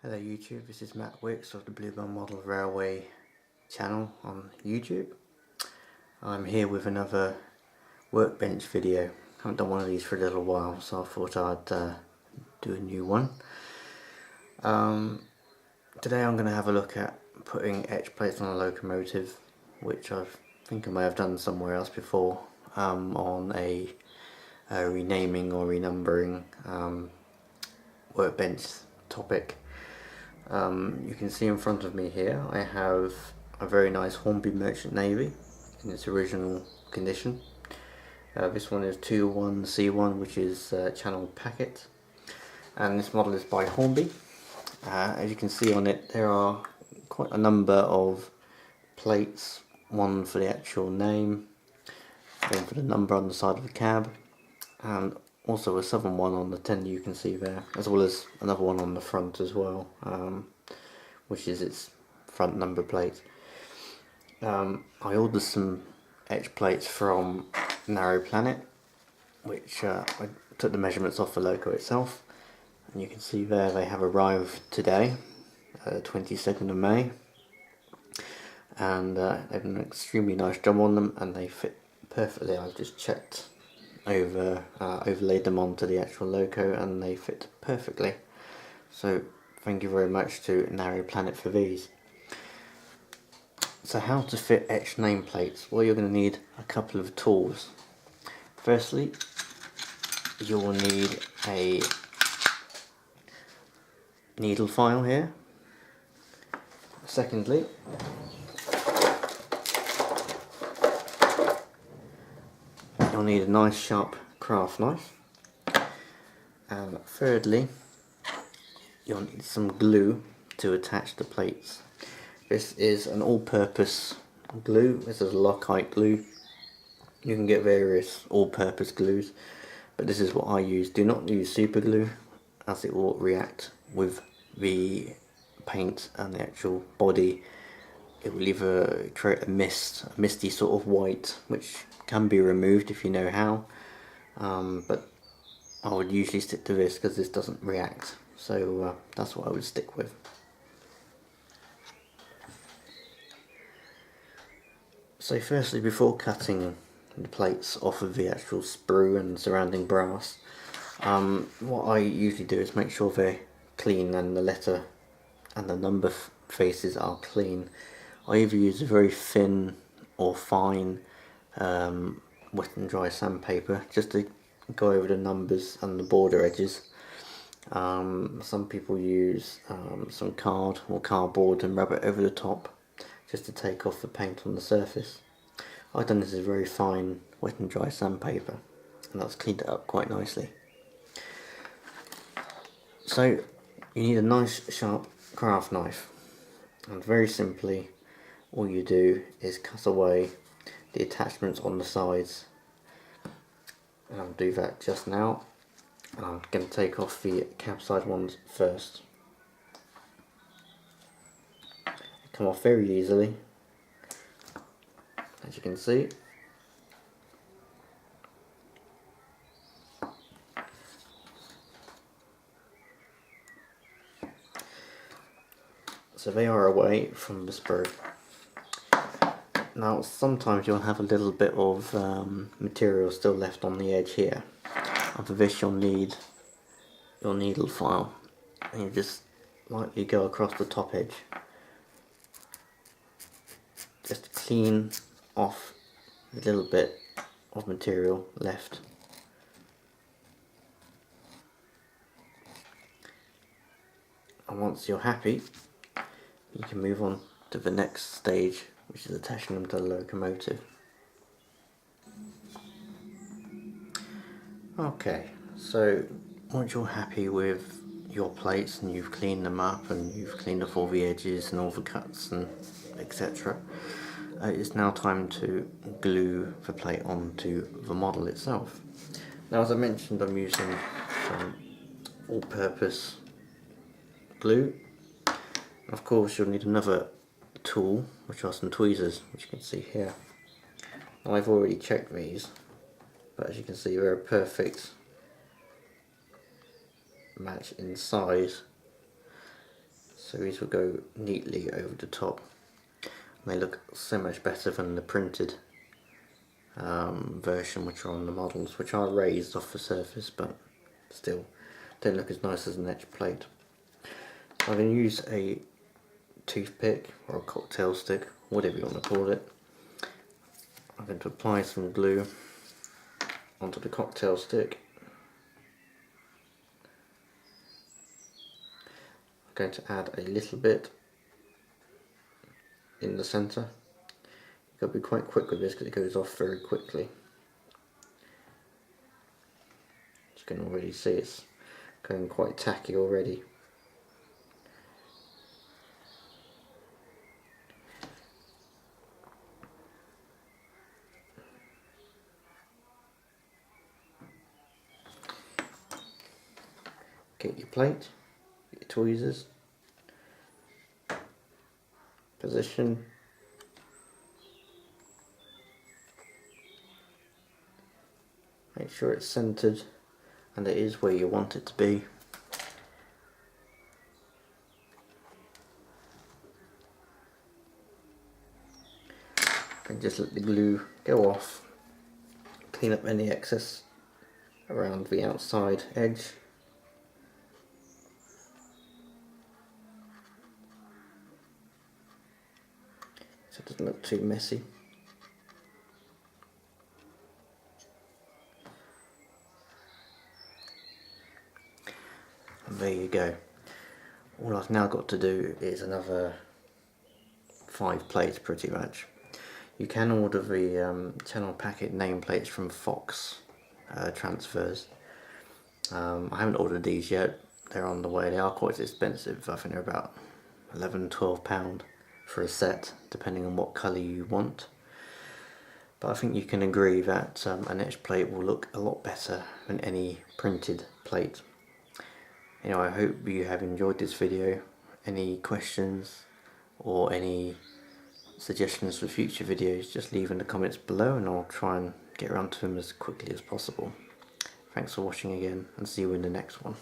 Hello YouTube, this is Matt Wicks of the Bluebell Model Railway channel on YouTube. I'm here with another Workbench video. I haven't done one of these for a little while, so I thought I'd do a new one. Today I'm going to have a look at putting etch plates on a locomotive, which I think I may have done somewhere else before, on a renaming or renumbering Workbench topic. You can see in front of me here I have a very nice Hornby Merchant Navy in its original condition. This one is 21C1, which is channeled packet, and this model is by Hornby. As you can see on it, there are quite a number of plates, one for the actual name, one for the number on the side of the cab, and also a southern one on the tender you can see there, as well as another one on the front as well, which is its front number plate. I ordered some etch plates from Narrow Planet, which I took the measurements off the loco itself, and you can see there they have arrived today, 22nd of May, and they've done an extremely nice job on them, and they fit perfectly. I've just checked overlaid them onto the actual loco, and they fit perfectly. So thank you very much to Narrow Planet for these. So how to fit etched nameplates? Well, you're going to need a couple of tools. Firstly, you will need a needle file here. Secondly, you'll need a nice sharp craft knife, and thirdly, you'll need some glue to attach the plates. This is an all-purpose glue. This is Loctite glue. You can get various all-purpose glues, but this is what I use. Do not use super glue, as it will react with the paint and the actual body. It will either create a misty sort of white, which can be removed if you know how, but I would usually stick to this because this doesn't react, so that's what I would stick with. So firstly, before cutting the plates off of the actual sprue and surrounding brass, what I usually do is make sure they're clean and the letter and the number faces are clean. I either use a very thin or fine wet and dry sandpaper just to go over the numbers and the border edges. Some people use some card or cardboard and rub it over the top just to take off the paint on the surface. I've done this with very fine wet and dry sandpaper, and that's cleaned it up quite nicely. So you need a nice sharp craft knife, and very simply all you do is cut away the attachments on the sides, and I'll do that just now. And I'm going to take off the cab side ones first. They come off very easily, as you can see. So they are away from the sprue. Now sometimes you'll have a little bit of material still left on the edge here, and for this you'll need your needle file, and you just lightly go across the top edge just to clean off a little bit of material left. And once you're happy, you can move on to the next stage, which is attaching them to the locomotive. Okay, so once you're happy with your plates and you've cleaned them up and you've cleaned off all the edges and all the cuts and etc., it's now time to glue the plate onto the model itself. Now, as I mentioned, I'm using some all-purpose glue. Of course, you'll need another tool, which are some tweezers, which you can see here. Now, I've already checked these, but as you can see, they're a perfect match in size So these will go neatly over the top. They look so much better than the printed version which are on the models, which are raised off the surface but still don't look as nice as an etched plate. I'm going to use a toothpick or a cocktail stick, whatever you want to call it. I'm going to apply some glue onto the cocktail stick. I'm going to add a little bit in the centre. You've got to be quite quick with this because it goes off very quickly. You can already see it's going quite tacky already. Get your plate, get your tweezers, position, make sure it's centered and it is where you want it to be. And just let the glue go off, clean up any excess around the outside edge. So it doesn't look too messy. And there you go. All I've now got to do is another 5 plates pretty much. You can order the channel packet nameplates from Fox transfers. I haven't ordered these yet, they're on the way. They are quite expensive. I think they're about £11–12 for a set, depending on what colour you want. But I think you can agree that an etched plate will look a lot better than any printed plate. Anyway, I hope you have enjoyed this video. Any questions or any suggestions for future videos, just leave in the comments below and I'll try and get around to them as quickly as possible. Thanks for watching again and see you in the next one.